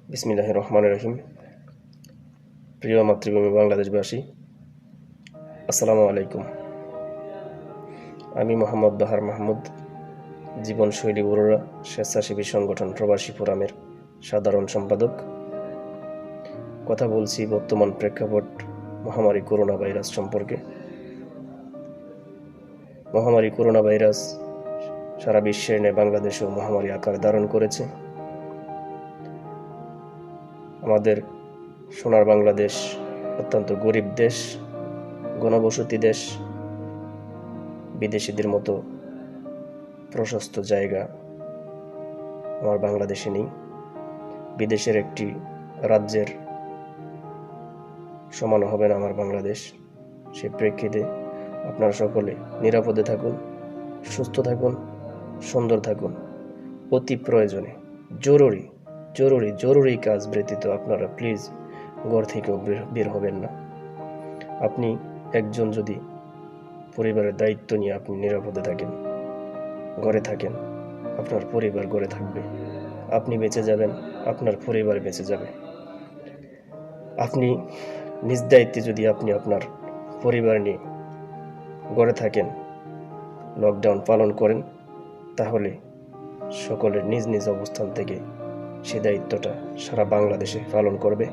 বিসমিল্লাহির রহমানির রহিম। প্রিয় মাতৃভূমি বাংলাদেশবাসী, আসসালামু আলাইকুম। আমি মোহাম্মদ বাহার মাহমুদ, জীবনশৈলী বড়ুরা স্বেচ্ছাসেবী সংগঠন প্রবাসী ফোরামের সাধারণ সম্পাদক। কথা বলছি বর্তমান প্রেক্ষাপট মহামারী করোনা ভাইরাস সম্পর্কে। মহামারী করোনা ভাইরাস সারা বিশ্বের ন্যায় বাংলাদেশেও মহামারী আকার ধারণ করেছে। আমাদের সোনার বাংলাদেশ অত্যন্ত গরিব দেশ, ঘনবসতি দেশ। বিদেশিদের মতো প্রশস্ত জায়গা আমার বাংলাদেশে নেই। বিদেশের একটি রাজ্যের সমান হবে না আমার বাংলাদেশ। সে প্রেক্ষিতে আপনারা সকলে নিরাপদে থাকুন, সুস্থ থাকুন, সুন্দর থাকুন। অতি প্রয়োজনে জরুরি কাজ ব্যতীত আপনারা প্লিজ ঘর থেকেও বের হবেন না। আপনি একজন যদি পরিবারের দায়িত্ব নিয়ে আপনি নিরাপদে থাকেন, ঘরে থাকেন, আপনার পরিবার ঘরে থাকবে, আপনি বেঁচে যাবেন, আপনার পরিবার বেঁচে যাবে। আপনি নিজ দায়িত্বে যদি আপনি আপনার পরিবার নিয়ে ঘরে থাকেন, লকডাউন পালন করেন, তাহলে সকলের নিজ নিজ অবস্থান থেকে সে দায়িত্বটা সারা বাংলাদেশে পালন করবে।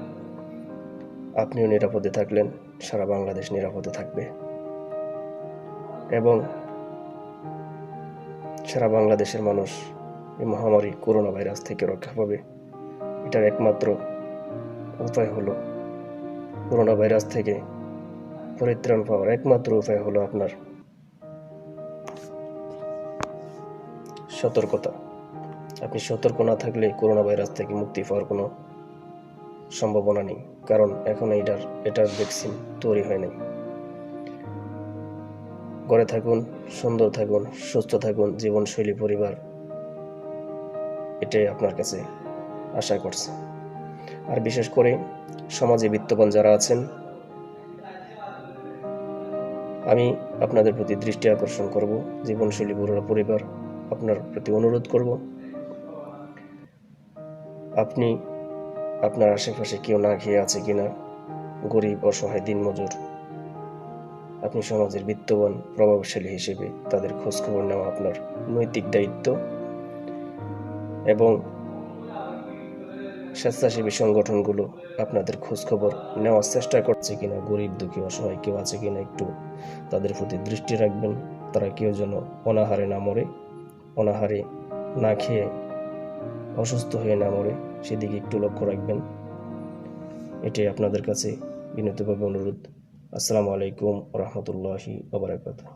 আপনিও নিরাপদে থাকলেন, সারা বাংলাদেশ নিরাপদে থাকবে এবং সারা বাংলাদেশের মানুষ এই মহামারী করোনা ভাইরাস থেকে রক্ষা পাবে। এটার একমাত্র উপায় হলো, করোনা ভাইরাস থেকে পরিত্রাণ পাওয়ার একমাত্র উপায় হলো আপনার সতর্কতা। আপনি সতর্ক না থাকলে করোনা ভাইরাস থেকে মুক্তি পাওয়ার কোনো সম্ভাবনা নেই, কারণ এখন এটার ভ্যাকসিন তৈরি হয় নাই। ঘরে থাকুন, সুন্দর থাকুন, সুস্থ থাকুন, জীবনশৈলী পরিবার এটাই আপনার কাছে আশা করছে। আর বিশেষ করে সমাজে বিত্তবান যারা আছেন, আমি আপনাদের প্রতি দৃষ্টি আকর্ষণ করব, জীবনশৈলী বড়ুরা পরিবার আপনার প্রতি অনুরোধ করব, আপনি আপনার আশেপাশে কেউ না খেয়ে আছে কিনা, গরিব অসহায় দিনমজুর, আপনি সমাজের বিত্তবান প্রভাবশালী হিসেবে তাদের খোঁজখবর নেওয়া আপনার নৈতিক দায়িত্ব। এবং স্বেচ্ছাসেবী সংগঠনগুলো আপনাদের খোঁজখবর নেওয়ার চেষ্টা করছে কিনা, গরিব দুঃখী অসহায় কেউ আছে কিনা একটু তাদের প্রতি দৃষ্টি রাখবেন। তারা কেউ যেন অনাহারে না মরে, অনাহারে না খেয়ে অসুস্থ হয়ে না মরে, সেদিকে একটু লক্ষ্য রাখবেন। এটাই আপনাদের কাছে বিনীতভাবে অনুরোধ। আসসালামু আলাইকুম ওয়া রাহমাতুল্লাহি ওয়া বারাকাতুহু।